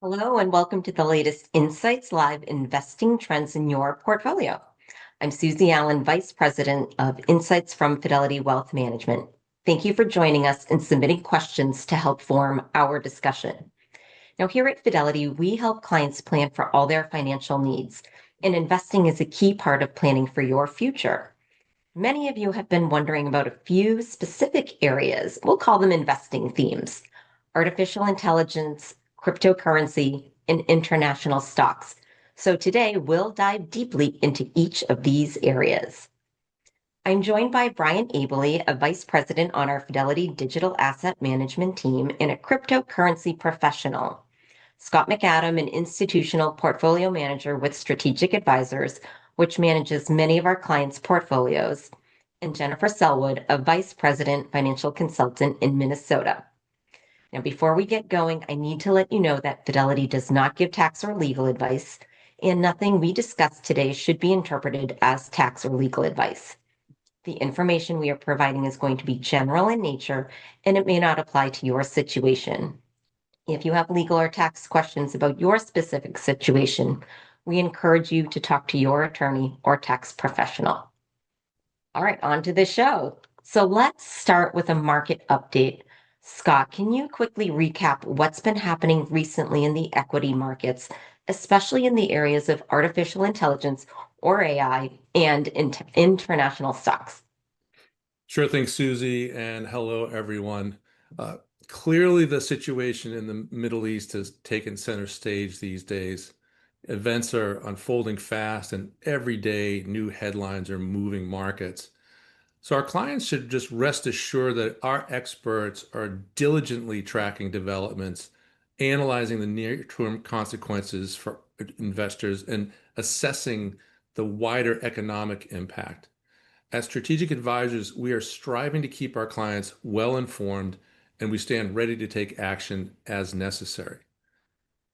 Hello, and welcome to the latest Insights Live Investing Trends in Your Portfolio. I'm Susie Allen, Vice President of Insights from Fidelity Wealth Management. Thank you for joining us and submitting questions to help form our discussion. Now, here at Fidelity, we help clients plan for all their financial needs, and investing is a key part of planning for your future. Many of you have been wondering about a few specific areas. We'll call them investing themes: artificial intelligence, cryptocurrency, and international stocks. So today we'll dive deeply into each of these areas. I'm joined by Brian Abely, a vice president on our Fidelity Digital Asset Management team and a cryptocurrency professional. Scott McAdam, an institutional portfolio manager with Strategic Advisors, which manages many of our clients' portfolios, and Jennifer Selwood, a vice president financial consultant in Minnesota. Now, before we get going, I need to let you know that Fidelity does not give tax or legal advice, and nothing we discuss today should be interpreted as tax or legal advice. The information we are providing is going to be general in nature, and it may not apply to your situation. If you have legal or tax questions about your specific situation, we encourage you to talk to your attorney or tax professional. All right, on to the show. So let's start with a market update. Scott, can you quickly recap what's been happening recently in the equity markets, especially in the areas of artificial intelligence or AI and international stocks? Sure thing, Susie, and hello, everyone. Uh, Clearly, the situation in the Middle East has taken center stage these days. Events are unfolding fast, and every day new headlines are moving markets. So, our clients should just rest assured that our experts are diligently tracking developments, analyzing the near-term consequences for investors, and assessing the wider economic impact. As strategic advisors, we are striving to keep our clients well informed, and we stand ready to take action as necessary.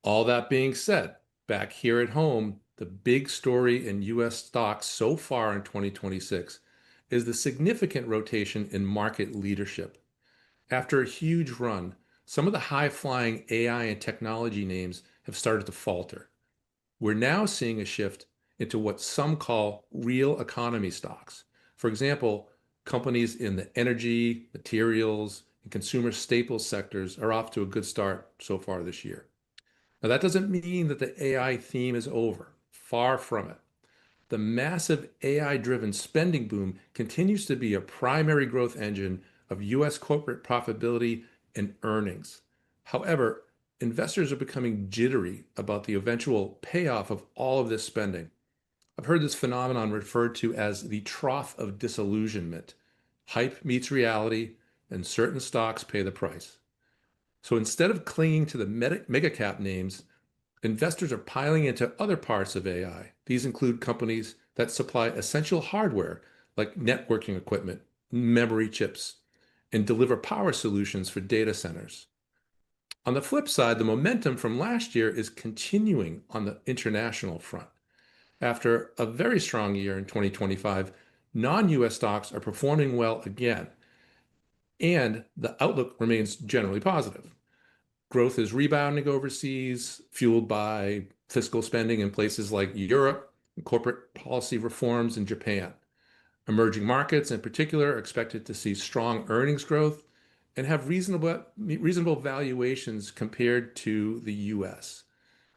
All that being said, back here at home, the big story in US stocks so far in 2026 is the significant rotation in market leadership. After a huge run, some of the high-flying AI and technology names have started to falter. We're now seeing a shift into what some call real economy stocks. For example, companies in the energy, materials, and consumer staples sectors are off to a good start so far this year. Now, that doesn't mean that the AI theme is over. Far from it. The massive AI-driven spending boom continues to be a primary growth engine of US corporate profitability and earnings. However, investors are becoming jittery about the eventual payoff of all of this spending. I've heard this phenomenon referred to as the trough of disillusionment. Hype meets reality, and certain stocks pay the price. So instead of clinging to the mega cap names, investors are piling into other parts of AI. These include companies that supply essential hardware like networking equipment, memory chips, and deliver power solutions for data centers. On the flip side, the momentum from last year is continuing on the international front. After a very strong year in 2025, non-US stocks are performing well again, and the outlook remains generally positive. Growth is rebounding overseas, fueled by fiscal spending in places like Europe, and corporate policy reforms in Japan. Emerging markets, in particular, are expected to see strong earnings growth and have reasonable valuations compared to the US.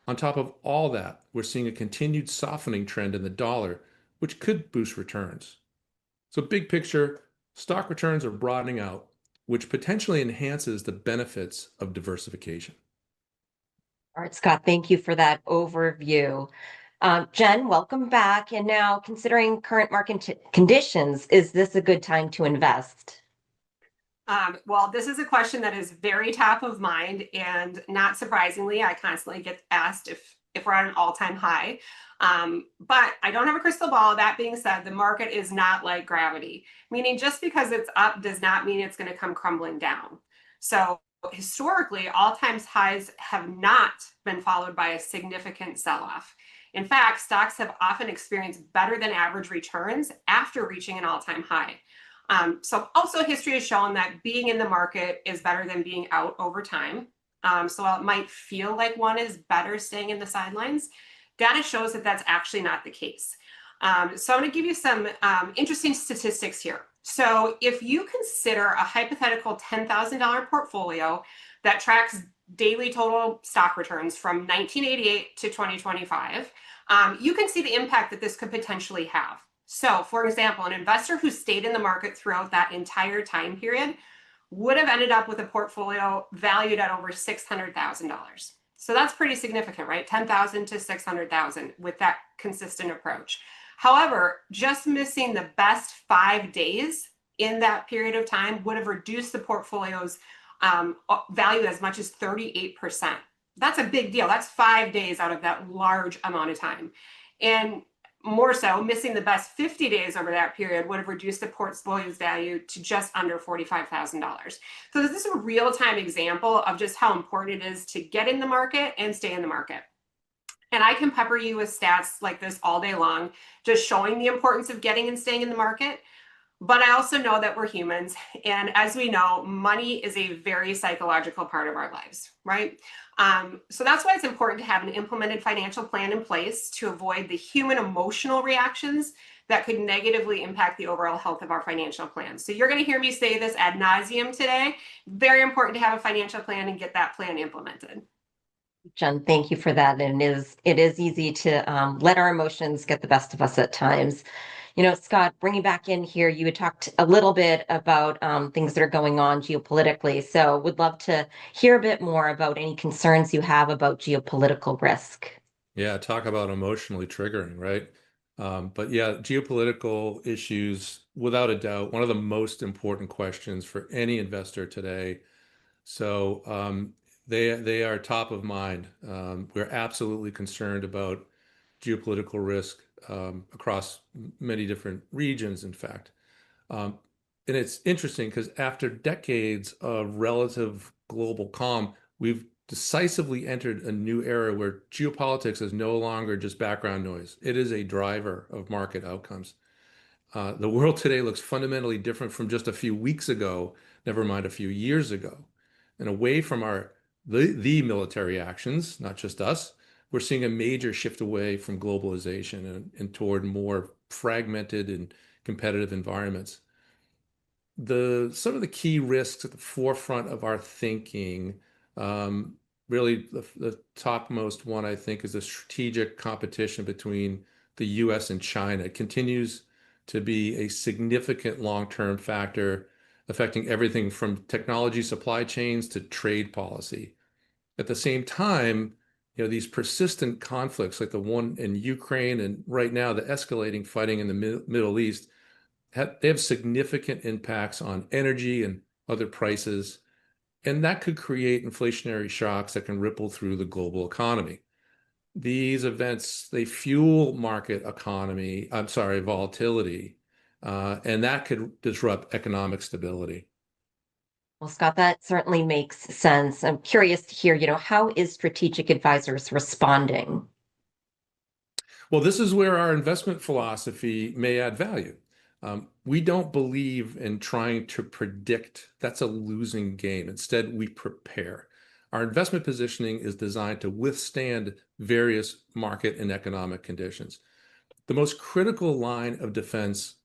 On top of all that, we're seeing a continued softening trend in the dollar, which could boost returns. So, big picture, stock returns are broadening out, which potentially enhances the benefits of diversification. All right, Scott, thank you for that overview. Jen, welcome back. And now, considering current market conditions, is this a good time to invest? Well, this is a question that is very top of mind, and not surprisingly, I constantly get asked if we're at an all-time high. But I don't have a crystal ball. That being said, the market is not like gravity, meaning just because it's up does not mean it's going to come crumbling down. So historically, all-time highs have not been followed by a significant sell-off. In fact, stocks have often experienced better than average returns after reaching an all-time high. So also history has shown that being in the market is better than being out over time. So while it might feel like one is better staying in the sidelines, data shows that that's actually not the case. So I'm going to give you some interesting statistics here. So if you consider a hypothetical $10,000 portfolio that tracks daily total stock returns from 1988 to 2025, you can see the impact that this could potentially have. So for example, an investor who stayed in the market throughout that entire time period would have ended up with a portfolio valued at over $600,000. So that's pretty significant, right? 10,000 to 600,000 with that consistent approach. However, just missing the best 5 days in that period of time would have reduced the portfolio's value as much as 38%. That's a big deal. That's 5 days out of that large amount of time. And more so, missing the best 50 days over that period would have reduced the portfolio's value to just under $45,000. So this is a real-time example of just how important it is to get in the market and stay in the market. And I can pepper you with stats like this all day long, just showing the importance of getting and staying in the market. But I also know that we're humans. And as we know, money is a very psychological part of our lives, right? So that's why it's important to have an implemented financial plan in place to avoid the human emotional reactions that could negatively impact the overall health of our financial plan. So you're going to hear me say this ad nauseum today. Very important to have a financial plan and get that plan implemented. Jen, thank you for that. And it is easy to let our emotions get the best of us at times. You know, Scott, bringing back in here, you had talked a little bit about things that are going on geopolitically. So would love to hear a bit more about any concerns you have about geopolitical risk. Yeah, talk about emotionally triggering, right? But yeah, geopolitical issues, without a doubt, one of the most important questions for any investor today. So they are top of mind. We're absolutely concerned about geopolitical risk across many different regions, in fact. And it's interesting because after decades of relative global calm, we've decisively entered a new era where geopolitics is no longer just background noise. It is a driver of market outcomes. The world today looks fundamentally different from just a few weeks ago, never mind a few years ago. And away from the military actions, not just us, we're seeing a major shift away from globalization and toward more fragmented and competitive environments. Some of the key risks at the forefront of our thinking, really the topmost one, I think, is the strategic competition between the US and China. It continues to be a significant long-term factor affecting everything from technology supply chains to trade policy. At the same time, you know, these persistent conflicts like the one in Ukraine and right now the escalating fighting in the Middle East, they have significant impacts on energy and other prices, and that could create inflationary shocks that can ripple through the global economy. These events, they fuel volatility, and that could disrupt economic stability. Well, Scott, that certainly makes sense. I'm curious to hear, how is Strategic Advisors responding? Well, this is where our investment philosophy may add value. We don't believe in trying to predict. That's a losing game. Instead, we prepare. Our investment positioning is designed to withstand various market and economic conditions. The most critical line of defense,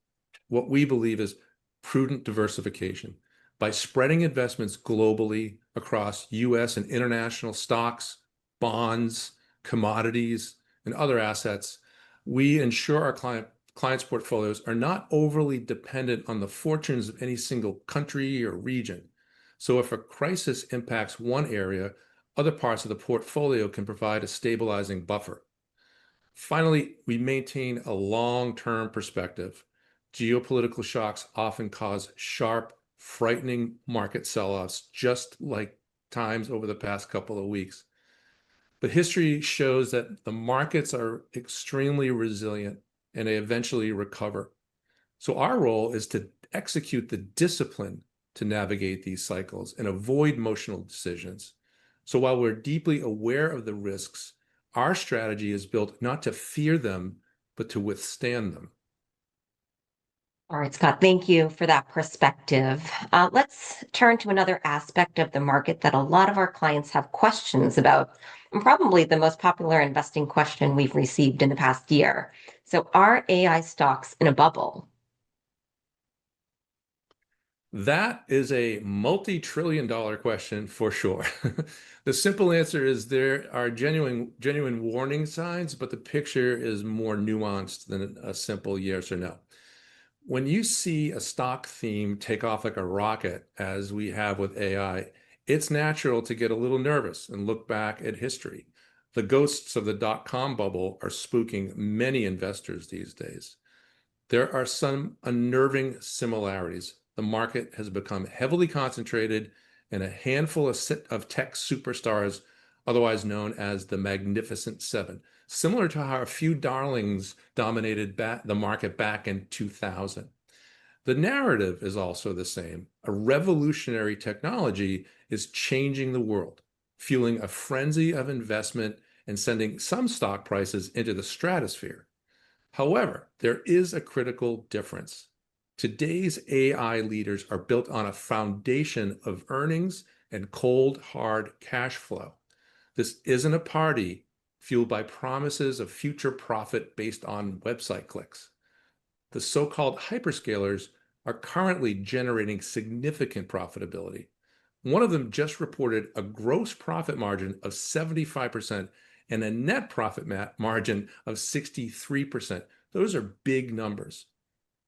what we believe is prudent diversification. By spreading investments globally across US and international stocks, bonds, commodities, and other assets, we ensure our clients' portfolios are not overly dependent on the fortunes of any single country or region. So if a crisis impacts one area, other parts of the portfolio can provide a stabilizing buffer. Finally, we maintain a long-term perspective. Geopolitical shocks often cause sharp, frightening market sell-offs, just like times over the past couple of weeks. But history shows that the markets are extremely resilient and they eventually recover. So our role is to execute the discipline to navigate these cycles and avoid emotional decisions. So while we're deeply aware of the risks, our strategy is built not to fear them, but to withstand them. All right, Scott, thank you for that perspective. Let's turn to another aspect of the market that a lot of our clients have questions about, and probably the most popular investing question we've received in the past year. So, are AI stocks in a bubble? That is a multi-trillion-dollar question for sure. The simple answer is there are genuine warning signs, but the picture is more nuanced than a simple yes or no. When you see a stock theme take off like a rocket, as we have with AI, it's natural to get a little nervous and look back at history. The ghosts of the dot-com bubble are spooking many investors these days. There are some unnerving similarities. The market has become heavily concentrated in a handful of tech superstars, otherwise known as the Magnificent Seven, similar to how a few darlings dominated the market back in 2000. The narrative is also the same. A revolutionary technology is changing the world, fueling a frenzy of investment and sending some stock prices into the stratosphere. However, there is a critical difference. Today's AI leaders are built on a foundation of earnings and cold, hard cash flow. This isn't a party fueled by promises of future profit based on website clicks. The so-called hyperscalers are currently generating significant profitability. One of them just reported a gross profit margin of 75% and a net profit margin of 63%. Those are big numbers.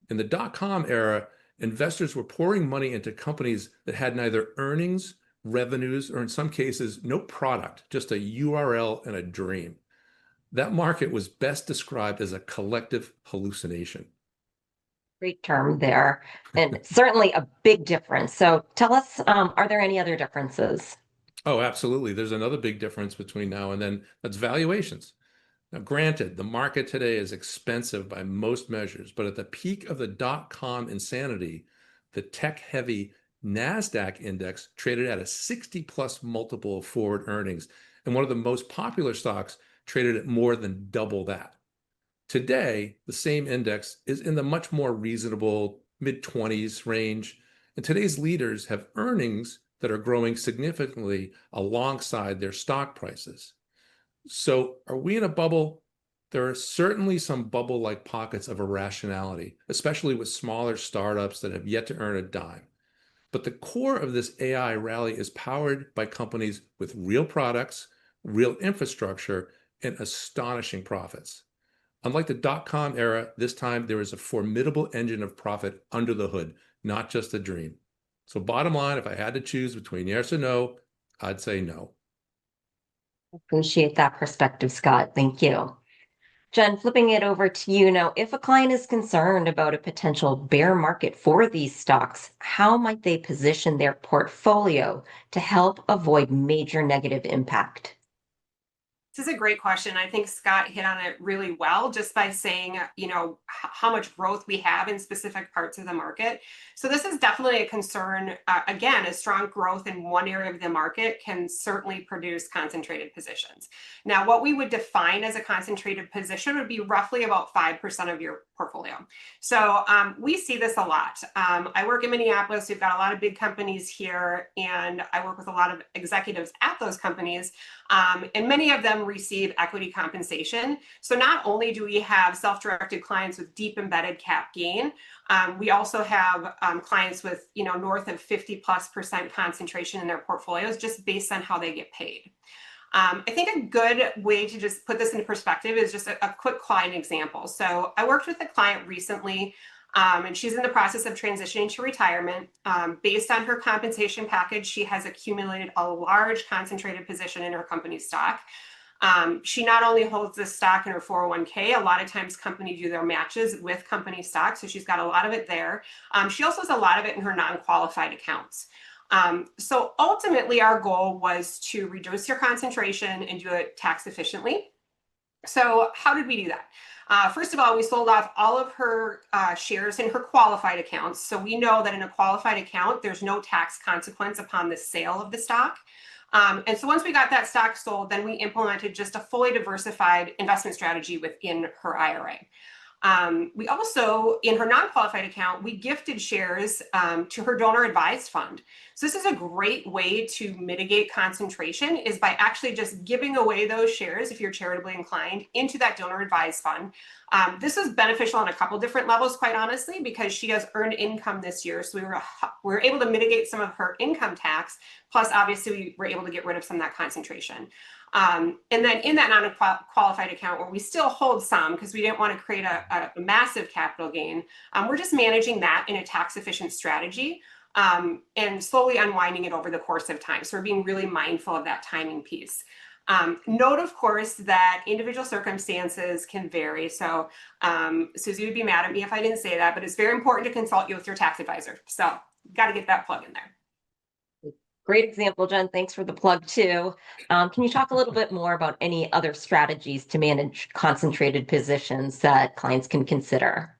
In the dot-com era, investors were pouring money into companies that had neither earnings, revenues, or in some cases, no product, just a URL and a dream. That market was best described as a collective hallucination. Great term there, and certainly a big difference. So tell us, are there any other differences? Oh, absolutely. There's another big difference between now and then. That's valuations. Now, granted, the market today is expensive by most measures, but at the peak of the dot-com insanity, the tech-heavy NASDAQ index traded at a 60+ multiple of forward earnings, and one of the most popular stocks traded at more than double that. Today, the same index is in the much more reasonable mid-20s range, and today's leaders have earnings that are growing significantly alongside their stock prices. So are we in a bubble? There are certainly some bubble-like pockets of irrationality, especially with smaller startups that have yet to earn a dime. But the core of this AI rally is powered by companies with real products, real infrastructure, and astonishing profits. Unlike the dot-com era, this time there is a formidable engine of profit under the hood, not just a dream. So bottom line, if I had to choose between yes or no, I'd say no. Appreciate that perspective, Scott. Thank you. Jen, flipping it over to you now, if a client is concerned about a potential bear market for these stocks, how might they position their portfolio to help avoid major negative impact? This is a great question. I think Scott hit on it really well just by saying, how much growth we have in specific parts of the market. So this is definitely a concern. Again, a strong growth in one area of the market can certainly produce concentrated positions. Now, what we would define as a concentrated position would be roughly about 5% of your portfolio. So we see this a lot. I work in Minneapolis. We've got a lot of big companies here, and I work with a lot of executives at those companies. And many of them receive equity compensation. So not only do we have self-directed clients with deep embedded cap gain, we also have clients with north of 50+% concentration in their portfolios just based on how they get paid. I think a good way to just put this into perspective is just a quick client example. So I worked with a client recently, and she's in the process of transitioning to retirement. Based on her compensation package, she has accumulated a large concentrated position in her company's stock. She not only holds this stock in her 401k, a lot of times companies do their matches with company stock, so she's got a lot of it there. She also has a lot of it in her non-qualified accounts. So ultimately, our goal was to reduce your concentration and do it tax efficiently. So how did we do that? First of all, we sold off all of her shares in her qualified accounts. So we know that in a qualified account, there's no tax consequence upon the sale of the stock. And so once we got that stock sold, then we implemented just a fully diversified investment strategy within her IRA. We also, in her non-qualified account, we gifted shares to her donor advised fund. So this is a great way to mitigate concentration, is by actually just giving away those shares, if you're charitably inclined, into that donor advised fund. This is beneficial on a couple different levels, quite honestly, because she has earned income this year. So we were able to mitigate some of her income tax. Plus, obviously, we were able to get rid of some of that concentration. And then in that non-qualified account, where we still hold some because we didn't want to create a massive capital gain, we're just managing that in a tax efficient strategy and slowly unwinding it over the course of time. So we're being really mindful of that timing piece. Note, of course, that individual circumstances can vary. So Susie would be mad at me if I didn't say that, but it's very important to consult you with your tax advisor. So got to get that plug in there. Great example, Jen. Thanks for the plug too. Can you talk a little bit more about any other strategies to manage concentrated positions that clients can consider?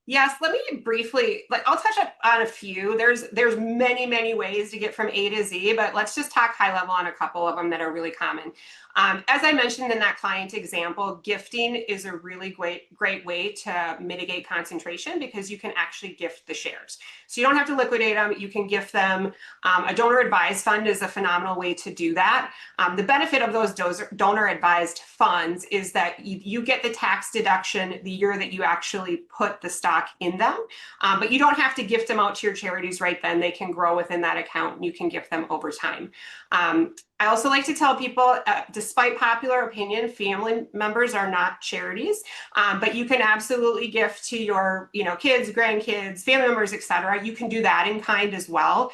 Yes, let me briefly, I'll touch up on a few. There's many ways to get from A to Z, but let's just talk high level on a couple of them that are really common. As I mentioned in that client example, gifting is a really great way to mitigate concentration because you can actually gift the shares. So you don't have to liquidate them, you can gift them. A donor advised fund is a phenomenal way to do that. The benefit of those donor advised funds is that you get the tax deduction the year that you actually put the stock in them, but you don't have to gift them out to your charities right then. They can grow within that account and you can gift them over time. I also like to tell people, despite popular opinion, family members are not charities, but you can absolutely gift to your, kids, grandkids, family members, etc. You can do that in kind as well.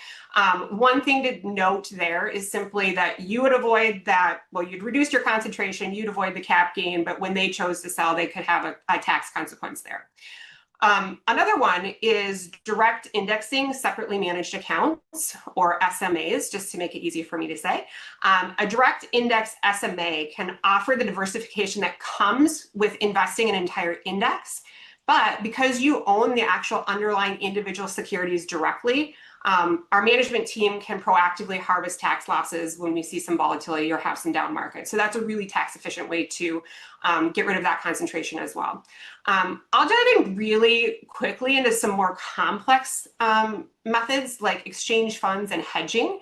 One thing to note there is simply that you would avoid that. Well, you'd reduce your concentration, you'd avoid the cap gain, but when they chose to sell, they could have a tax consequence there. Another one is direct indexing separately managed accounts, or SMAs, just to make it easy for me to say. A direct index SMA can offer the diversification that comes with investing in an entire index, but because you own the actual underlying individual securities directly, our management team can proactively harvest tax losses when we see some volatility or have some down market. So that's a really tax efficient way to get rid of that concentration as well. I'll dive in really quickly into some more complex methods like exchange funds and hedging.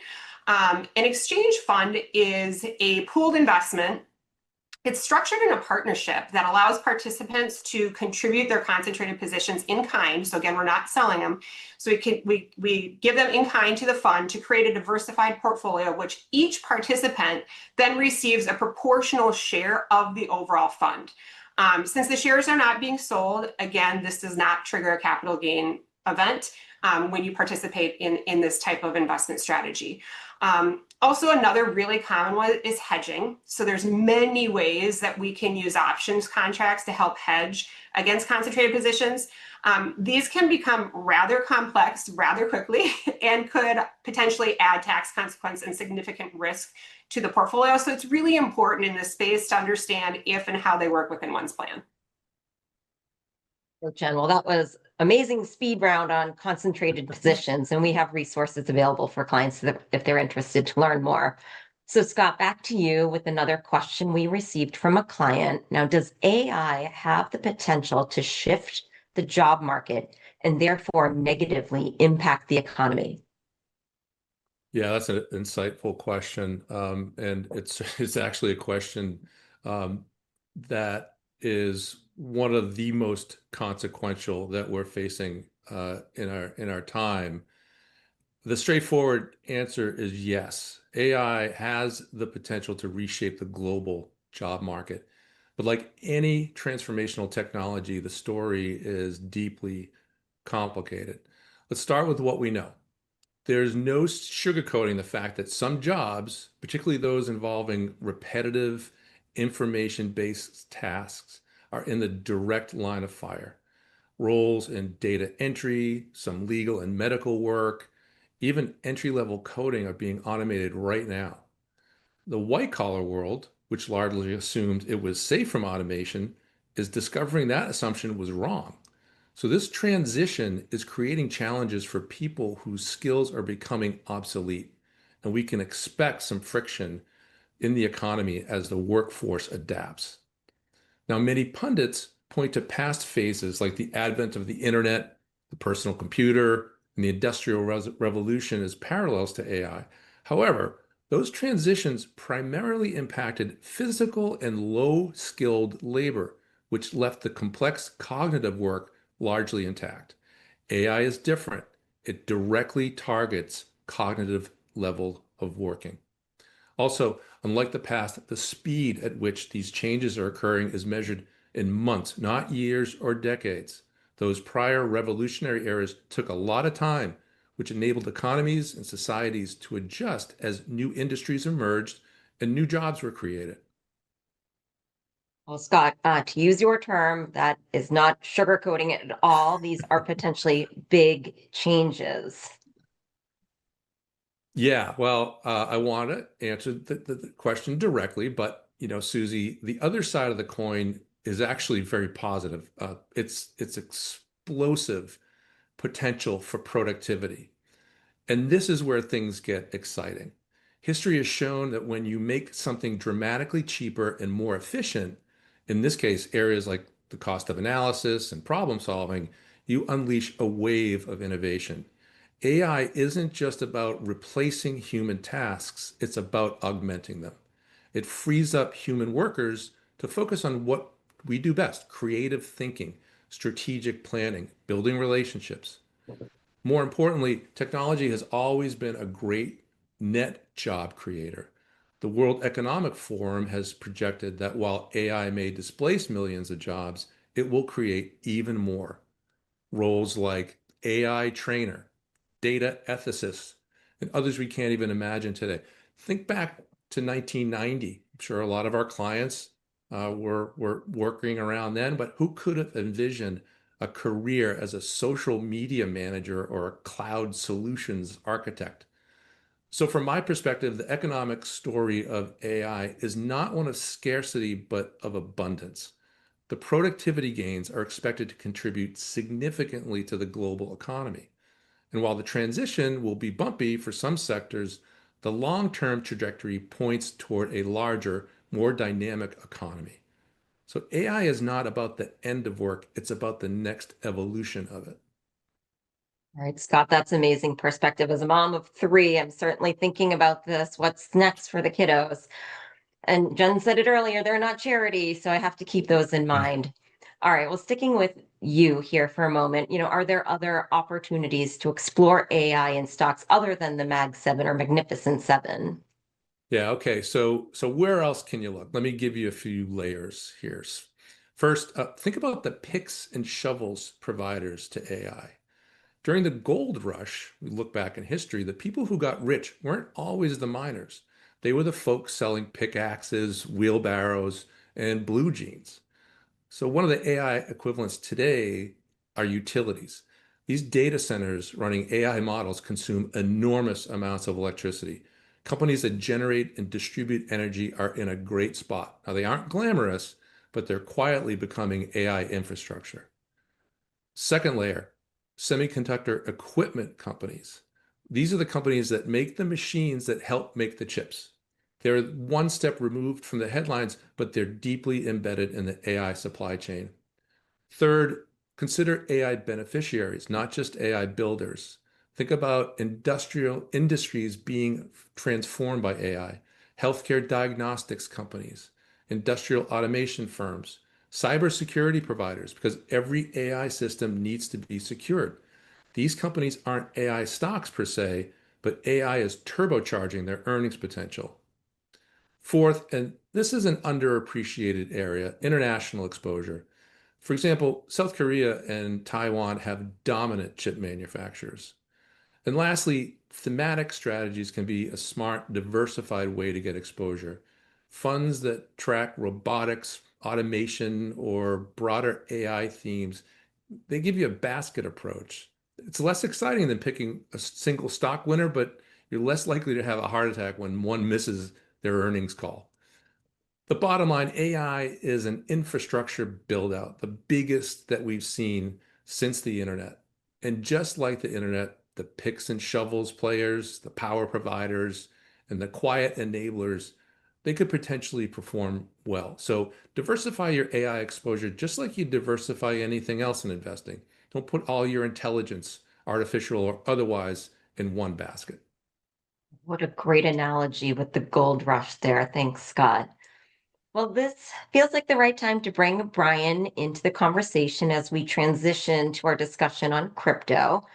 An exchange fund is a pooled investment. It's structured in a partnership that allows participants to contribute their concentrated positions in kind. So again, we're not selling them. So we give them in kind to the fund to create a diversified portfolio, which each participant then receives a proportional share of the overall fund. Since the shares are not being sold, again, this does not trigger a capital gain event when you participate in this type of investment strategy. Also, another really common one is hedging. So there's many ways that we can use options contracts to help hedge against concentrated positions. These can become rather complex rather quickly and could potentially add tax consequence and significant risk to the portfolio. So it's really important in this space to understand if and how they work within one's plan. Jen, well, that was amazing speed round on concentrated positions, and we have resources available for clients if they're interested to learn more. So Scott, back to you with another question we received from a client. Now, does AI have the potential to shift the job market and therefore negatively impact the economy? Yeah, that's an insightful question. And it's actually a question that is one of the most consequential that we're facing in our time. The straightforward answer is yes. AI has the potential to reshape the global job market. But like any transformational technology, the story is deeply complicated. Let's start with what we know. There's no sugarcoating the fact that some jobs, particularly those involving repetitive information-based tasks, are in the direct line of fire. Roles in data entry, some legal and medical work, even entry-level coding are being automated right now. The white-collar world, which largely assumed it was safe from automation, is discovering that assumption was wrong. So this transition is creating challenges for people whose skills are becoming obsolete, and we can expect some friction in the economy as the workforce adapts. Now, many pundits point to past phases like the advent of the internet, the personal computer, and the industrial revolution as parallels to AI. However, those transitions primarily impacted physical and low-skilled labor, which left the complex cognitive work largely intact. AI is different. It directly targets cognitive level of working. Also, unlike the past, the speed at which these changes are occurring is measured in months, not years or decades. Those prior revolutionary eras took a lot of time, which enabled economies and societies to adjust as new industries emerged and new jobs were created. Well, Scott, to use your term, that is not sugarcoating it at all. These are potentially big changes. Yeah, well, I want to answer the question directly, but Susie, the other side of the coin is actually very positive. It's explosive potential for productivity. And this is where things get exciting. History has shown that when you make something dramatically cheaper and more efficient, in this case, areas like the cost of analysis and problem solving, you unleash a wave of innovation. AI isn't just about replacing human tasks, it's about augmenting them. It frees up human workers to focus on what we do best: creative thinking, strategic planning, building relationships. More importantly, technology has always been a great net job creator. The World Economic Forum has projected that while AI may displace millions of jobs, it will create even more. Roles like AI trainer, data ethicist, and others we can't even imagine today. Think back to 1990. I'm sure a lot of our clients were working around then, but who could have envisioned a career as a social media manager or a cloud solutions architect? So from my perspective, the economic story of AI is not one of scarcity, but of abundance. The productivity gains are expected to contribute significantly to the global economy. And while the transition will be bumpy for some sectors, the long-term trajectory points toward a larger, more dynamic economy. So AI is not about the end of work, it's about the next evolution of it. All right, Scott, that's amazing perspective. As a mom of three, I'm certainly thinking about this. What's next for the kiddos? And Jen said it earlier, they're not charity, so I have to keep those in mind. All right, well, sticking with you here for a moment, are there other opportunities to explore AI in stocks other than the Mag 7 or Magnificent 7? Yeah, okay. So where else can you look? Let me give you a few layers here. First, think about the picks and shovels providers to AI. During the gold rush, we look back in history, the people who got rich weren't always the miners. They were the folks selling pickaxes, wheelbarrows, and blue jeans. So one of the AI equivalents today are utilities. These data centers running AI models consume enormous amounts of electricity. Companies that generate and distribute energy are in a great spot. Now, they aren't glamorous, but they're quietly becoming AI infrastructure. Second layer, semiconductor equipment companies. These are the companies that make the machines that help make the chips. They're one step removed from the headlines, but they're deeply embedded in the AI supply chain. Third, consider AI beneficiaries, not just AI builders. Think about industrial industries being transformed by AI, healthcare diagnostics companies, industrial automation firms, cybersecurity providers, because every AI system needs to be secured. These companies aren't AI stocks per se, but AI is turbocharging their earnings potential. Fourth, and this is an underappreciated area, international exposure. For example, South Korea and Taiwan have dominant chip manufacturers. And lastly, thematic strategies can be a smart, diversified way to get exposure. Funds that track robotics, automation, or broader AI themes, they give you a basket approach. It's less exciting than picking a single stock winner, but you're less likely to have a heart attack when one misses their earnings call. The bottom line, AI is an infrastructure build out, the biggest that we've seen since the internet. And just like the internet, the picks and shovels players, the power providers, and the quiet enablers they could potentially perform well. So diversify your AI exposure just like you diversify anything else in investing. Don't put all your intelligence, artificial or otherwise, in one basket. What a great analogy with the gold rush there. Thanks, Scott. Well, this feels like the right time to bring Brian into the conversation as we transition to our discussion on crypto.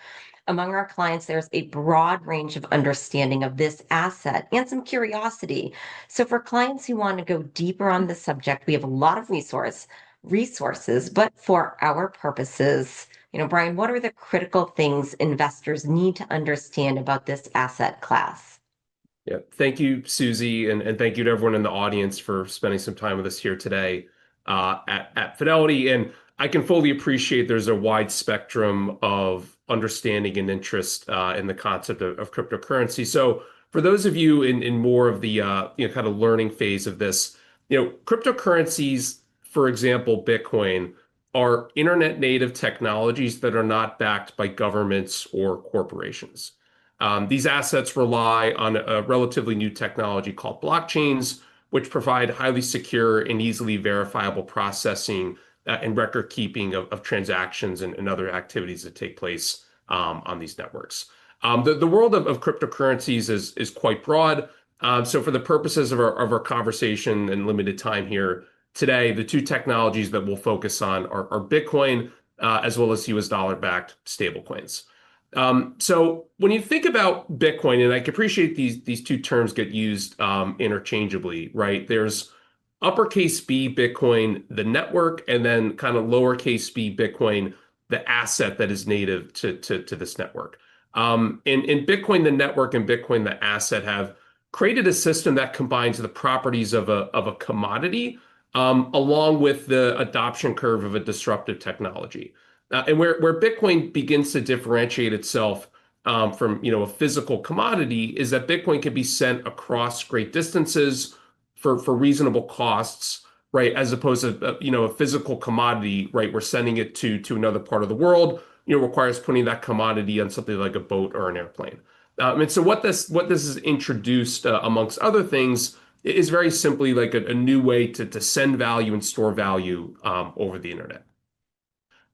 Among our clients, there's a broad range of understanding of this asset and some curiosity. So for clients who want to go deeper on the subject, we have a lot of resources, but for our purposes, Brian, what are the critical things investors need to understand about this asset class? Yeah, thank you, Susie, and thank you to everyone in the audience for spending some time with us here today at Fidelity. And I can fully appreciate there's a wide spectrum of understanding and interest in the concept of cryptocurrency. So for those of you in more of the kind of learning phase of this, cryptocurrencies, for example, Bitcoin, are internet native technologies that are not backed by governments or corporations. These assets rely on a relatively new technology called blockchains, which provide highly secure and easily verifiable processing and record keeping of transactions and other activities that take place on these networks. The world of cryptocurrencies is quite broad. So for the purposes of our conversation and limited time here today, the two technologies that we'll focus on are Bitcoin as well as US dollar-backed stablecoins. So when you think about Bitcoin, and I can appreciate these two terms get used interchangeably, right? There's uppercase B Bitcoin, the network, and then kind of lowercase b Bitcoin, the asset that is native to this network. In Bitcoin, the network, and Bitcoin, the asset, have created a system that combines the properties of a commodity along with the adoption curve of a disruptive technology. And where Bitcoin begins to differentiate itself from a physical commodity is that Bitcoin can be sent across great distances for reasonable costs, right? As opposed to a physical commodity, right? We're sending it to another part of the world. Requires putting that commodity on something like a boat or an airplane. And so what this has introduced, amongst other things, is very simply like a new way to send value and store value over the internet.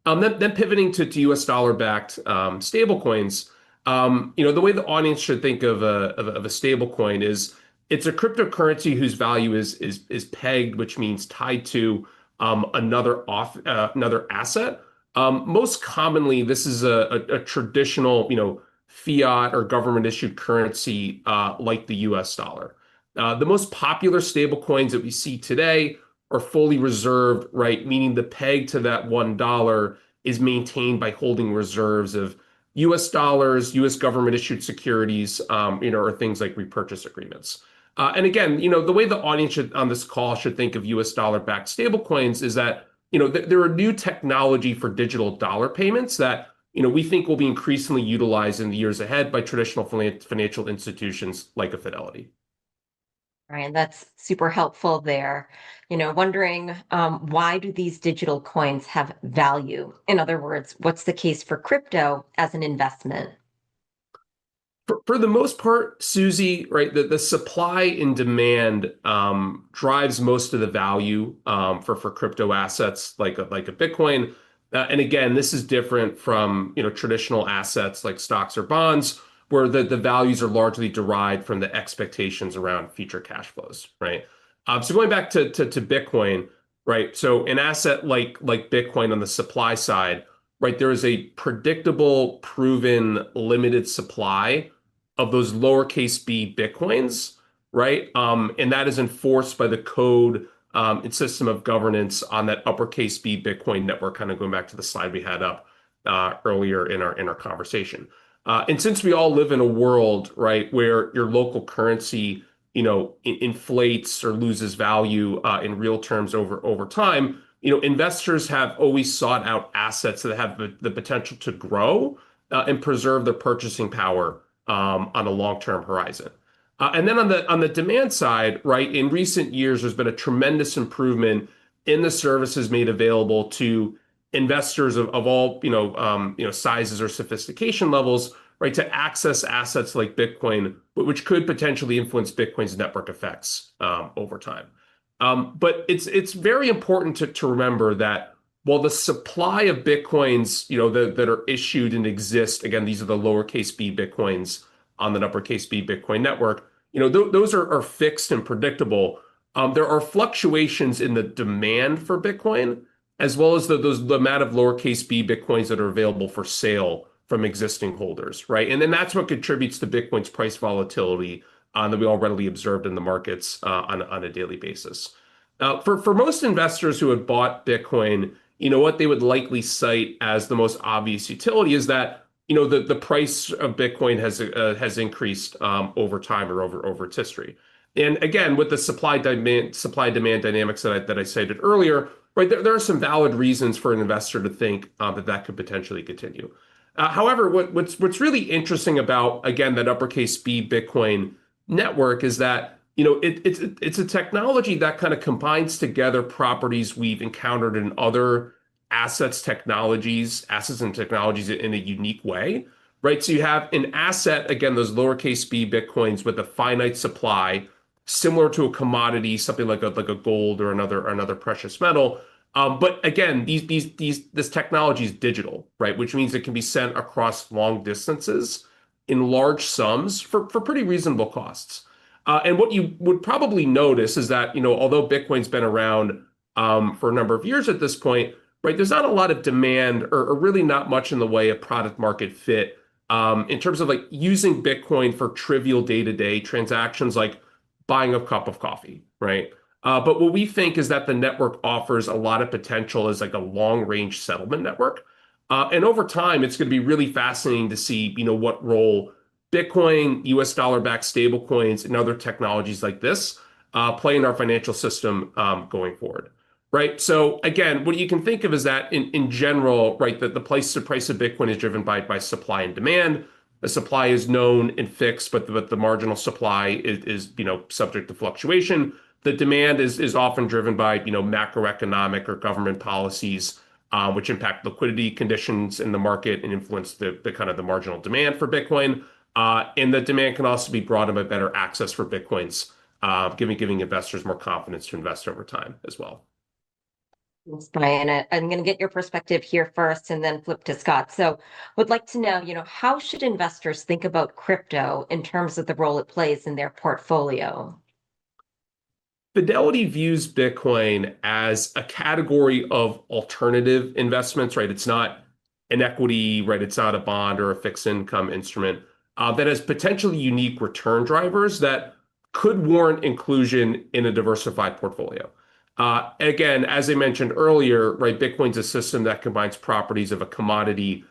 Then pivoting to US dollar-backed stablecoins, the way the audience should think of a stablecoin is it's a cryptocurrency whose value is pegged, which means tied to another asset. Most commonly, this is a traditional fiat or government-issued currency like the US dollar. The most popular stablecoins that we see today are fully reserved, right? Meaning the peg to that $1 is maintained by holding reserves of US dollars, US government issued securities, or things like repurchase agreements. And again, the way the audience on this call should think of US dollar-backed stablecoins is that, there are new technology for digital dollar payments that, we think will be increasingly utilized in the years ahead by traditional financial institutions like a Fidelity. Brian, that's super helpful there. Wondering why do these digital coins have value? In other words, what's the case for crypto as an investment? For the most part, Susie, right, the supply and demand drives most of the value for crypto assets like a Bitcoin. And again, this is different from traditional assets like stocks or bonds, where the values are largely derived from the expectations around future cash flows, right? So going back to Bitcoin, right? So an asset like Bitcoin on the supply side, right? There is a predictable, proven, limited supply of those lowercase b Bitcoins, right? And that is enforced by the code and system of governance on that uppercase b Bitcoin network, kind of going back to the slide we had up earlier in our conversation. And since we all live in a world, right, where your local currency, inflates or loses value in real terms over time, investors have always sought out assets that have the potential to grow and preserve their purchasing power on a long-term horizon. And then on the demand side, right, in recent years, there's been a tremendous improvement in the services made available to investors of all sizes or sophistication levels, right, to access assets like Bitcoin, but which could potentially influence Bitcoin's network effects over time. But it's very important to remember that while the supply of Bitcoins, that are issued and exist, again, these are the lowercase b Bitcoins on the uppercase b Bitcoin network, those are fixed and predictable. There are fluctuations in the demand for Bitcoin, as well as the amount of lowercase b Bitcoins that are available for sale from existing holders, right? And then that's what contributes to Bitcoin's price volatility that we all readily observed in the markets on a daily basis. For most investors who have bought Bitcoin, what they would likely cite as the most obvious utility is that the price of Bitcoin has increased over time or over its history. And again, with the supply demand dynamics that I cited earlier, right, there are some valid reasons for an investor to think that could potentially continue. However, what's really interesting about, again, that uppercase B Bitcoin network is that it's a technology that kind of combines together properties we've encountered in other assets and technologies in a unique way, right? So you have an asset, again, those lowercase b Bitcoins with a finite supply, similar to a commodity, something like a gold or another precious metal. But again, this technology is digital, right? Which means it can be sent across long distances in large sums for pretty reasonable costs. And what you would probably notice is that, although Bitcoin's been around for a number of years at this point, right, there's not a lot of demand or really not much in the way of product market fit in terms of like using Bitcoin for trivial day-to-day transactions like buying a cup of coffee, right? But what we think is that the network offers a lot of potential as like a long-range settlement network. And over time, it's going to be really fascinating to see, what role Bitcoin, US dollar-backed stablecoins, and other technologies like this play in our financial system going forward, right? So again, what you can think of is that in general, right, that the price of Bitcoin is driven by supply and demand. The supply is known and fixed, but the marginal supply is subject to fluctuation. The demand is often driven by macroeconomic or government policies, which impact liquidity conditions in the market and influence the kind of the marginal demand for Bitcoin. And the demand can also be brought in by better access for Bitcoins, giving investors more confidence to invest over time as well. Thanks, Brian. I'm going to get your perspective here first and then flip to Scott. So would like to know, how should investors think about crypto in terms of the role it plays in their portfolio? Fidelity views Bitcoin as a category of alternative investments, right? It's not an equity, right? It's not a bond or a fixed income instrument that has potentially unique return drivers that could warrant inclusion in a diversified portfolio. Again, as I mentioned earlier, right, Bitcoin's a system that combines properties of a commodity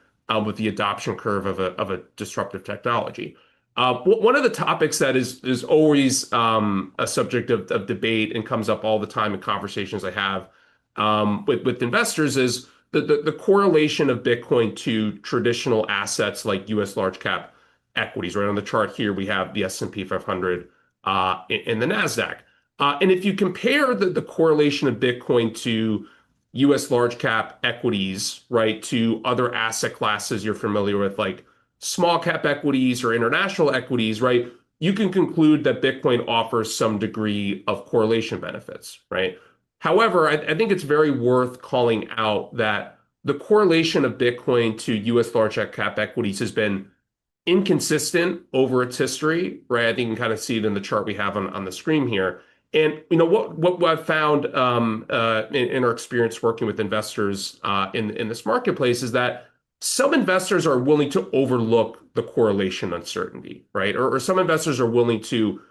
with the adoption curve of a disruptive technology. One of the topics that is always a subject of debate and comes up all the time in conversations I have with investors is the correlation of Bitcoin to traditional assets like U.S. large cap equities. Right on the chart here, we have the S&P 500 and the NASDAQ. And if you compare the correlation of Bitcoin to U.S. large cap equities, right, to other asset classes you're familiar with, like small cap equities or international equities, right, you can conclude that Bitcoin offers some degree of correlation benefits, right? However, I think it's very worth calling out that the correlation of Bitcoin to U.S. large cap equities has been inconsistent over its history, right? I think you can kind of see it in the chart we have on the screen here. And what I've found in our experience working with investors in this marketplace is that some investors are willing to overlook the correlation uncertainty, right? Or some investors are willing to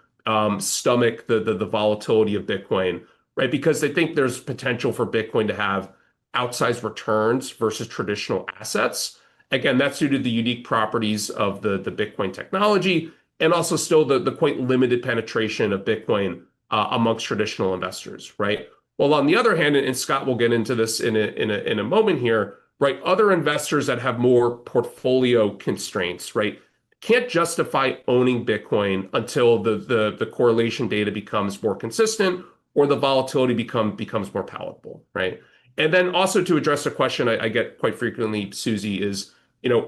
stomach the volatility of Bitcoin, right? Because they think there's potential for Bitcoin to have outsized returns versus traditional assets. Again, that's due to the unique properties of the Bitcoin technology and also still the quite limited penetration of Bitcoin amongst traditional investors, right? Well, on the other hand, and Scott will get into this in a moment here, right? Other investors that have more portfolio constraints, right, can't justify owning Bitcoin until the correlation data becomes more consistent or the volatility becomes more palatable, right? And then also to address a question I get quite frequently, Susie, is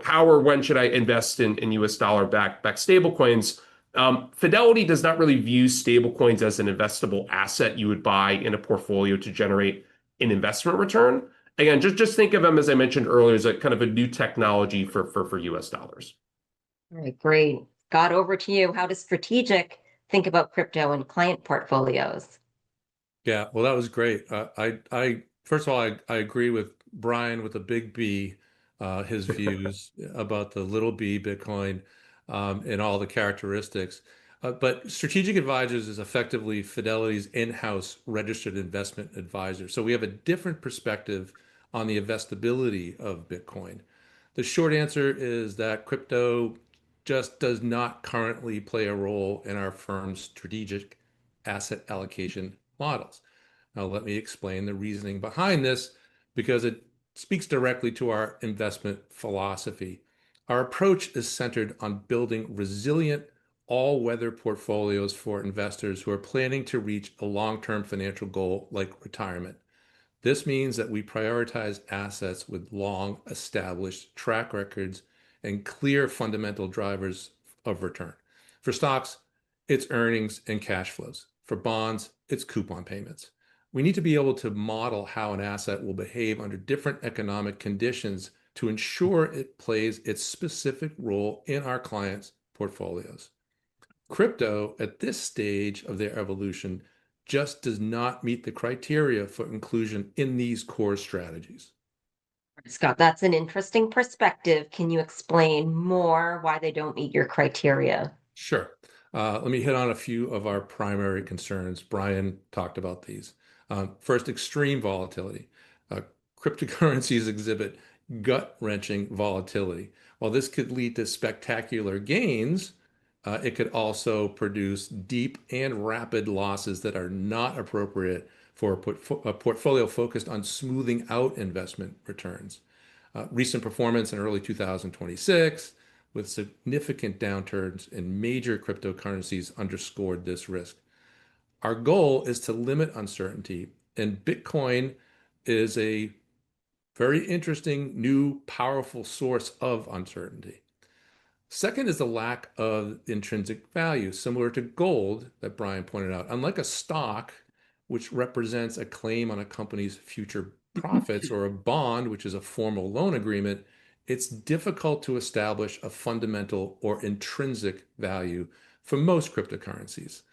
how or when should I invest in US dollar backed stablecoins? Fidelity does not really view stablecoins as an investable asset you would buy in a portfolio to generate an investment return. Again, just think of them, as I mentioned earlier, as a kind of a new technology for US dollars. All right, great. Scott, over to you. How does Strategic think about crypto and client portfolios? Yeah, well, that was great. I first of all, I agree with Brian with a big B, his views about the little b Bitcoin, and all the characteristics. But Strategic Advisors is effectively Fidelity's in-house registered investment advisor. So we have a different perspective on the investability of Bitcoin. The short answer is that crypto just does not currently play a role in our firm's strategic asset allocation models. Now, let me explain the reasoning behind this because it speaks directly to our investment philosophy. Our approach is centered on building resilient, all-weather portfolios for investors who are planning to reach a long-term financial goal like retirement. This means that we prioritize assets with long established track records and clear fundamental drivers of return. For stocks, it's earnings and cash flows. For bonds, it's coupon payments. We need to be able to model how an asset will behave under different economic conditions to ensure it plays its specific role in our clients' portfolios. Crypto, at this stage of their evolution, just does not meet the criteria for inclusion in these core strategies. Scott, that's an interesting perspective. Can you explain more why they don't meet your criteria? Sure. Let me hit on a few of our primary concerns. Brian talked about these. First, extreme volatility. Cryptocurrencies exhibit gut-wrenching volatility. While this could lead to spectacular gains, it could also produce deep and rapid losses that are not appropriate for a portfolio focused on smoothing out investment returns. Recent performance in early 2026, with significant downturns in major cryptocurrencies, underscored this risk. Our goal is to limit uncertainty, and Bitcoin is a very interesting, new, powerful source of uncertainty. Second is the lack of intrinsic value, similar to gold that Brian pointed out. Unlike a stock, which represents a claim on a company's future profits, or a bond, which is a formal loan agreement, it's difficult to establish a fundamental or intrinsic value for most cryptocurrencies.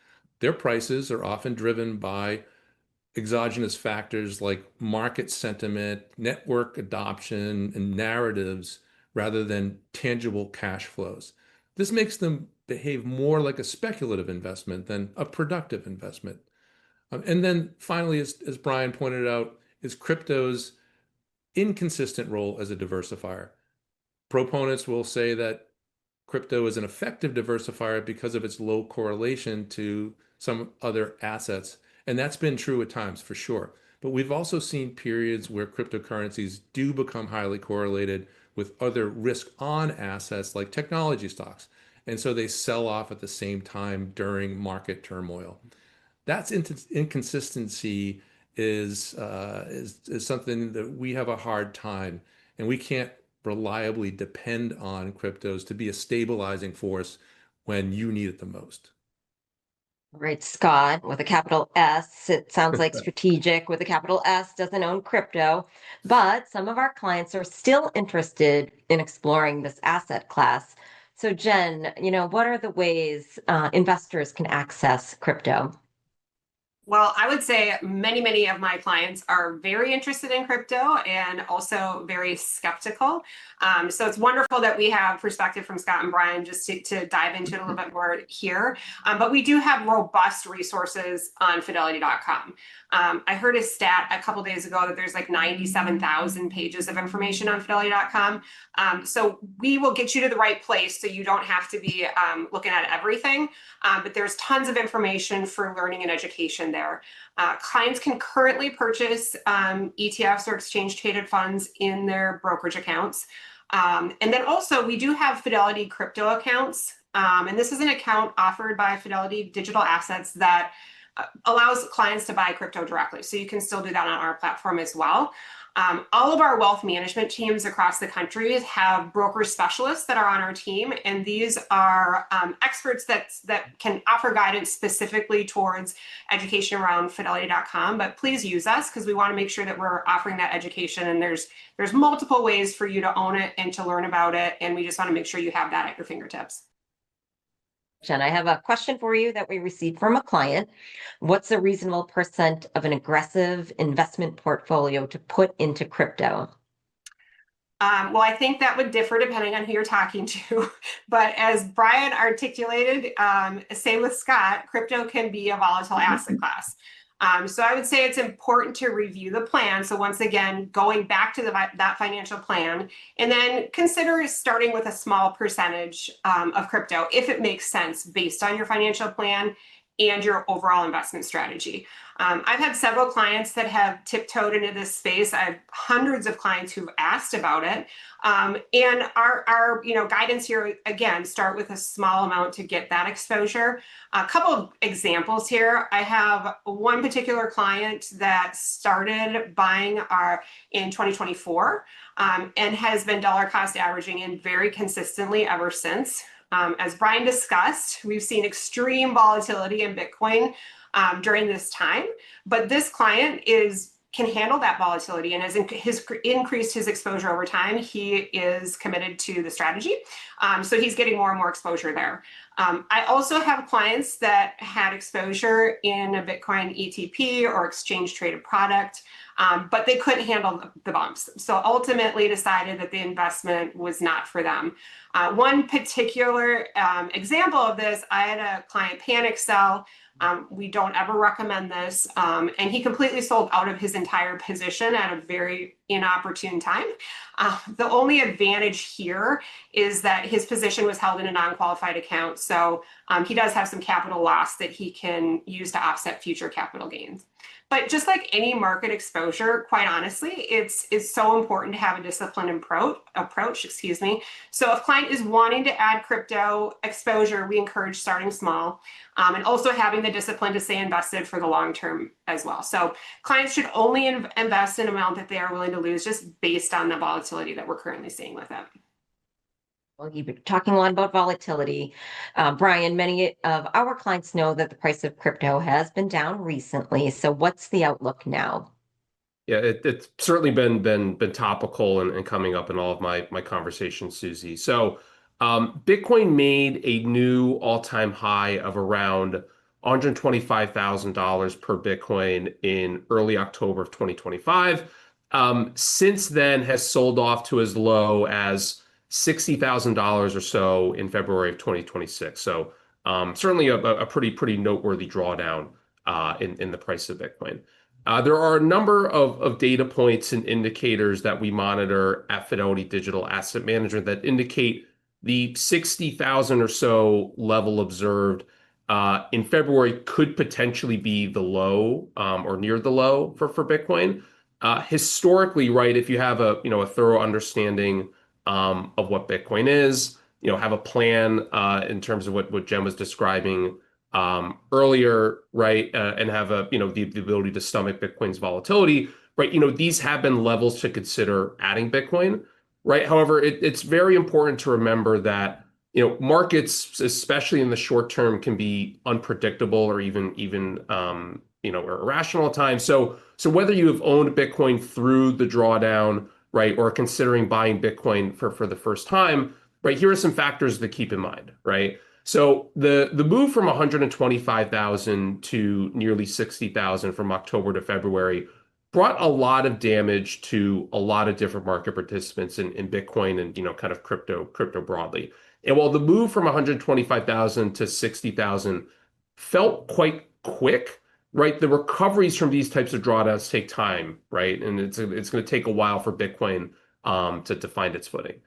Their prices are often driven by exogenous factors like market sentiment, network adoption, and narratives rather than tangible cash flows. This makes them behave more like a speculative investment than a productive investment. And then finally, as Brian pointed out, is crypto's inconsistent role as a diversifier. Proponents will say that crypto is an effective diversifier because of its low correlation to some other assets. And that's been true at times, for sure. But we've also seen periods where cryptocurrencies do become highly correlated with other risk-on assets like technology stocks. And so they sell off at the same time during market turmoil. That's inconsistency is something that we have a hard time, and we can't reliably depend on cryptos to be a stabilizing force when you need it the most. All right, Scott, with a capital S, it sounds like Strategic with a capital S doesn't own crypto, but some of our clients are still interested in exploring this asset class. So Jen, what are the ways investors can access crypto? Well, I would say many of my clients are very interested in crypto and also very skeptical. So it's wonderful that we have perspective from Scott and Brian just to dive into it a little bit more here. But we do have robust resources on Fidelity.com. I heard a stat a couple days ago that there's like 97,000 pages of information on Fidelity.com. So we will get you to the right place so you don't have to be looking at everything. But there's tons of information for learning and education there. Clients can currently purchase ETFs or exchange traded funds in their brokerage accounts. And then also we do have Fidelity crypto accounts. And this is an account offered by Fidelity Digital Assets that allows clients to buy crypto directly. So you can still do that on our platform as well. All of our wealth management teams across the country have broker specialists that are on our team, and these are experts that can offer guidance specifically towards education around Fidelity.com. But please use us because we want to make sure that we're offering that education, and there's multiple ways for you to own it and to learn about it, and we just want to make sure you have that at your fingertips. Jen, I have a question for you that we received from a client. What's a reasonable percent of an aggressive investment portfolio to put into crypto? Well, I think that would differ depending on who you're talking to. But as Brian articulated, same with Scott, crypto can be a volatile asset class. So I would say it's important to review the plan. So once again, going back to that financial plan, and then consider starting with a small percentage of crypto if it makes sense based on your financial plan and your overall investment strategy. I've had several clients that have tiptoed into this space. I have hundreds of clients who've asked about it. And our guidance here, again, start with a small amount to get that exposure. A couple of examples here. I have one particular client that started buying in 2024 and has been dollar cost averaging in very consistently ever since. As Brian discussed, we've seen extreme volatility in Bitcoin during this time, but this client can handle that volatility and has increased his exposure over time. He is committed to the strategy, so he's getting more and more exposure there. I also have clients that had exposure in a Bitcoin ETP or exchange traded product, but they couldn't handle the bumps. So ultimately decided that the investment was not for them. One particular example of this, I had a client panic sell. We don't ever recommend this. And he completely sold out of his entire position at a very inopportune time. The only advantage here is that his position was held in a non-qualified account. So he does have some capital loss that he can use to offset future capital gains. But just like any market exposure, quite honestly, it's so important to have a disciplined approach. So if client is wanting to add crypto exposure, we encourage starting small and also having the discipline to stay invested for the long term as well. So clients should only invest in an amount that they are willing to lose just based on the volatility that we're currently seeing with it. Well, you've been talking a lot about volatility. Brian, many of our clients know that the price of crypto has been down recently. So what's the outlook now? Yeah, it's certainly been topical and coming up in all of my conversations, Susie. So Bitcoin made a new all-time high of around $125,000 per Bitcoin in early October of 2025. Since then has sold off to as low as $60,000 or so in February of 2026. So certainly a pretty noteworthy drawdown in the price of Bitcoin. There are a number of data points and indicators that we monitor at Fidelity Digital Asset Management that indicate the 60,000 or so level observed in February could potentially be the low or near the low for Bitcoin. Historically, right, if you have a thorough understanding of what Bitcoin is, have a plan in terms of what Jen was describing earlier, right, and have the ability to stomach Bitcoin's volatility, right? These have been levels to consider adding Bitcoin, right? However, it's very important to remember that markets, especially in the short term, can be unpredictable or even irrational at times. So whether you have owned Bitcoin through the drawdown, right, or considering buying Bitcoin for the first time, right, here are some factors to keep in mind, right? So the move from 125,000 to nearly 60,000 from October to February brought a lot of damage to a lot of different market participants in Bitcoin and kind of crypto broadly. And while the move from 125,000 to 60,000 felt quite quick, right, the recoveries from these types of drawdowns take time, right? And it's going to take a while for Bitcoin to find its footing.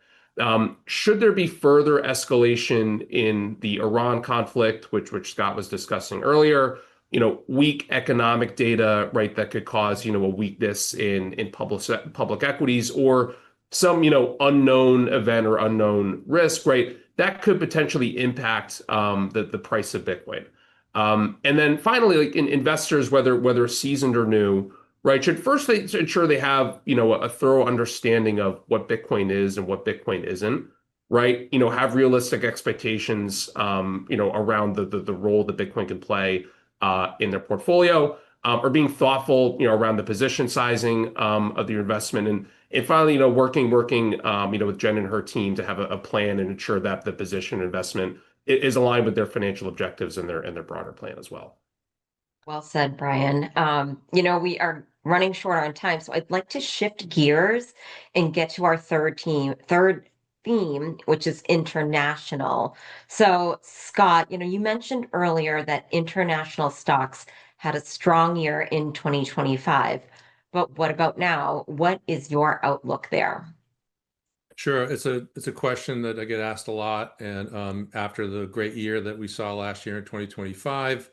Should there be further escalation in the Iran conflict, which Scott was discussing earlier, weak economic data, right, that could cause, a weakness in public equities or some, unknown event or unknown risk, right, that could potentially impact the price of Bitcoin. And then finally, like investors, whether seasoned or new, right, should first ensure they have, a thorough understanding of what Bitcoin is and what Bitcoin isn't, right? Have realistic expectations, around the role that Bitcoin can play in their portfolio, or being thoughtful, around the position sizing of your investment, and finally, working, with Jen and her team to have a plan and ensure that the position investment is aligned with their financial objectives and their broader plan as well. Well said, Brian. We are running short on time, so I'd like to shift gears and get to our third theme, which is international. So, Scott, you mentioned earlier that international stocks had a strong year in 2025. But what about now? What is your outlook there? Sure, it's a question that I get asked a lot, and after the great year that we saw last year in 2025,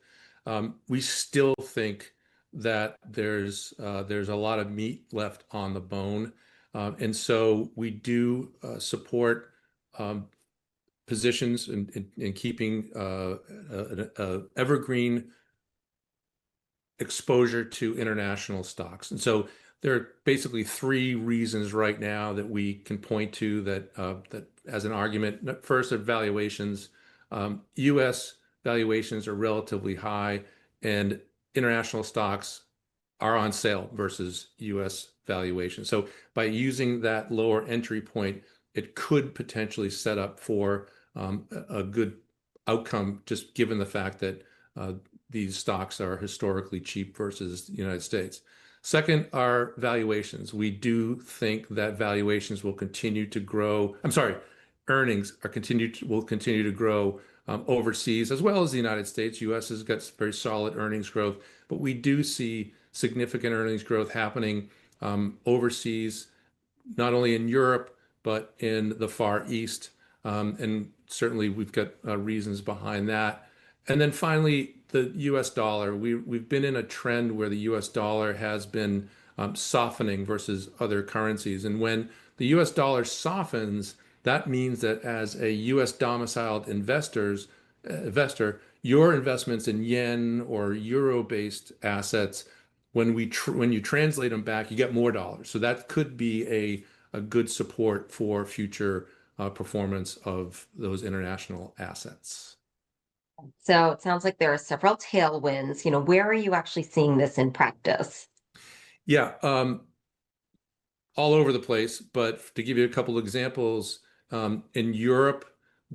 we still think that there's a lot of meat left on the bone, and so we do support positions in keeping evergreen exposure to international stocks. And so there are basically three reasons right now that we can point to that as an argument. First, are valuations. U.S. valuations are relatively high, and international stocks are on sale versus U.S. valuations. So by using that lower entry point, it could potentially set up for a good outcome, just given the fact that these stocks are historically cheap versus the United States. Second are valuations. We do think that valuations will continue to grow. I'm sorry, earnings will continue to grow overseas as well as the United States. U.S. has got very solid earnings growth, but we do see significant earnings growth happening overseas, not only in Europe, but in the Far East. And certainly we've got reasons behind that. And then finally, the U.S. dollar. We've been in a trend where the U.S. dollar has been softening versus other currencies. And when the U.S. dollar softens, that means that as a U.S. domiciled investor, your investments in yen or euro-based assets, when you translate them back, you get more dollars. So that could be a good support for future performance of those international assets. So it sounds like there are several tailwinds. Where are you actually seeing this in practice? Yeah, all over the place. But to give you a couple of examples, in Europe,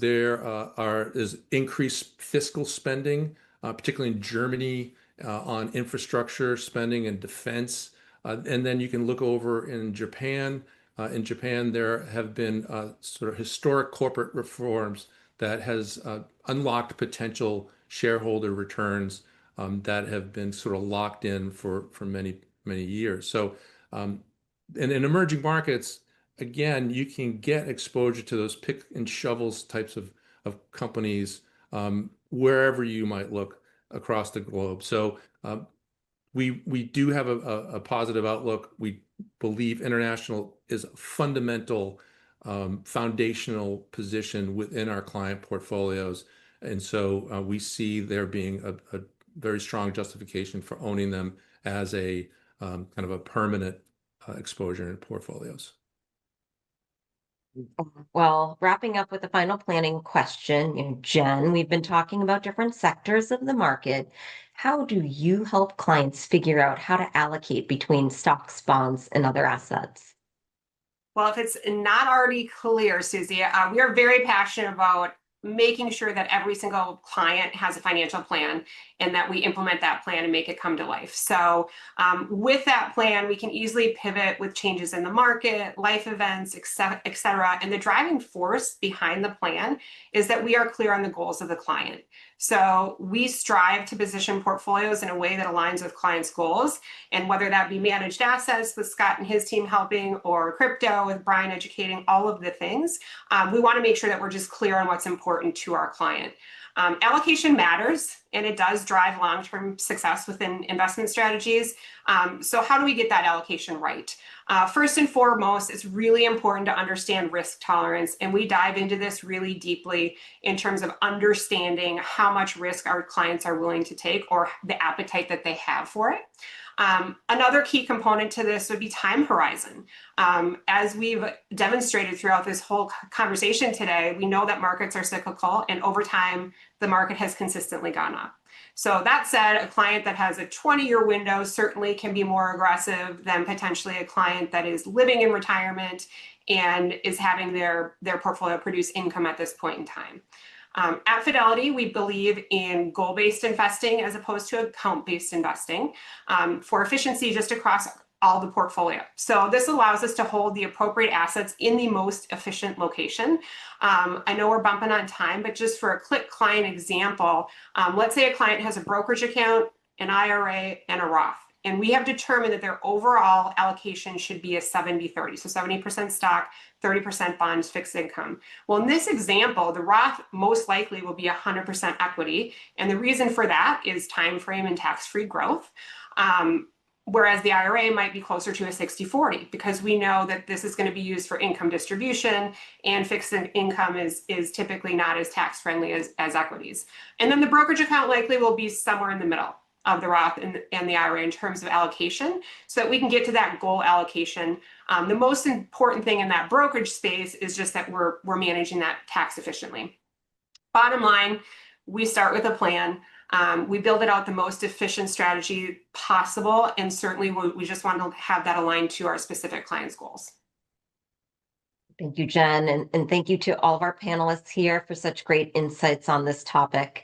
is increased fiscal spending, particularly in Germany, on infrastructure spending and defense. And then you can look over in Japan. In Japan, there have been sort of historic corporate reforms that has unlocked potential shareholder returns that have been sort of locked in for many, many years. So, in emerging markets, again, you can get exposure to those pick and shovels types of companies wherever you might look across the globe. So, we do have a positive outlook. We believe international is a fundamental foundational position within our client portfolios. And so we see there being a very strong justification for owning them as a kind of a permanent exposure in portfolios. Well, wrapping up with the final planning question, Jen, we've been talking about different sectors of the market. How do you help clients figure out how to allocate between stocks, bonds, and other assets? Well, if it's not already clear, Susie, we are very passionate about making sure that every single client has a financial plan and that we implement that plan and make it come to life. So with that plan, we can easily pivot with changes in the market, life events, et cetera. And the driving force behind the plan is that we are clear on the goals of the client. So we strive to position portfolios in a way that aligns with clients' goals. And whether that be managed assets with Scott and his team helping, or crypto with Brian educating, all of the things, we want to make sure that we're just clear on what's important to our client. Allocation matters, and it does drive long-term success within investment strategies. So how do we get that allocation right? First and foremost, it's really important to understand risk tolerance, and we dive into this really deeply in terms of understanding how much risk our clients are willing to take or the appetite that they have for it. Another key component to this would be time horizon. As we've demonstrated throughout this whole conversation today, we know that markets are cyclical, and over time, the market has consistently gone up. So that said, a client that has a 20-year window certainly can be more aggressive than potentially a client that is living in retirement and is having their portfolio produce income at this point in time. At Fidelity, we believe in goal-based investing as opposed to account-based investing for efficiency just across all the portfolio. So this allows us to hold the appropriate assets in the most efficient location. I know we're bumping on time, but just for a quick client example, let's say a client has a brokerage account, an IRA, and a Roth. And we have determined that their overall allocation should be a 70-30. So 70% stock, 30% bonds, fixed income. Well, in this example, the Roth most likely will be 100% equity. And the reason for that is time frame and tax-free growth. Whereas the IRA might be closer to a 60-40 because we know that this is going to be used for income distribution, and fixed income is typically not as tax friendly as equities. And then the brokerage account likely will be somewhere in the middle of the Roth and the IRA in terms of allocation, so that we can get to that goal allocation. The most important thing in that brokerage space is just that we're managing that tax efficiently. Bottom line, we start with a plan. We build it out the most efficient strategy possible, and certainly we just want to have that aligned to our specific clients' goals. Thank you, Jen, and thank you to all of our panelists here for such great insights on this topic.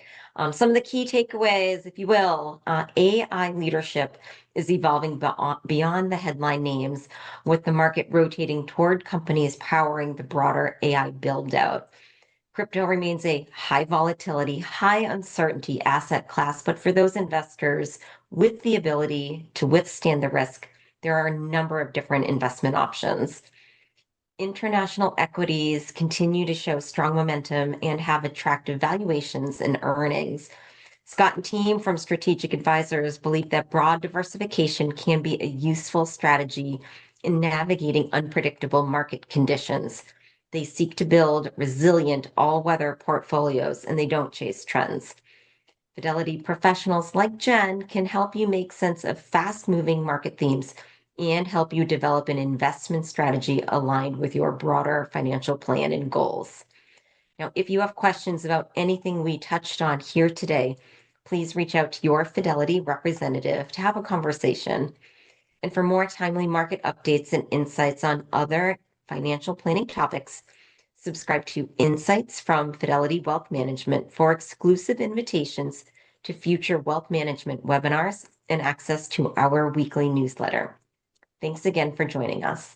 Some of the key takeaways, if you will, AI leadership is evolving beyond the headline names, with the market rotating toward companies powering the broader AI build-out. Crypto remains a high volatility, high uncertainty asset class, but for those investors with the ability to withstand the risk, there are a number of different investment options. International equities continue to show strong momentum and have attractive valuations and earnings. Scott and team from Strategic Advisors believe that broad diversification can be a useful strategy in navigating unpredictable market conditions. They seek to build resilient all-weather portfolios, and they don't chase trends. Fidelity professionals like Jen can help you make sense of fast-moving market themes and help you develop an investment strategy aligned with your broader financial plan and goals. Now, if you have questions about anything we touched on here today, please reach out to your Fidelity representative to have a conversation. And for more timely market updates and insights on other financial planning topics, subscribe to Insights from Fidelity Wealth Management for exclusive invitations to future wealth management webinars and access to our weekly newsletter. Thanks again for joining us.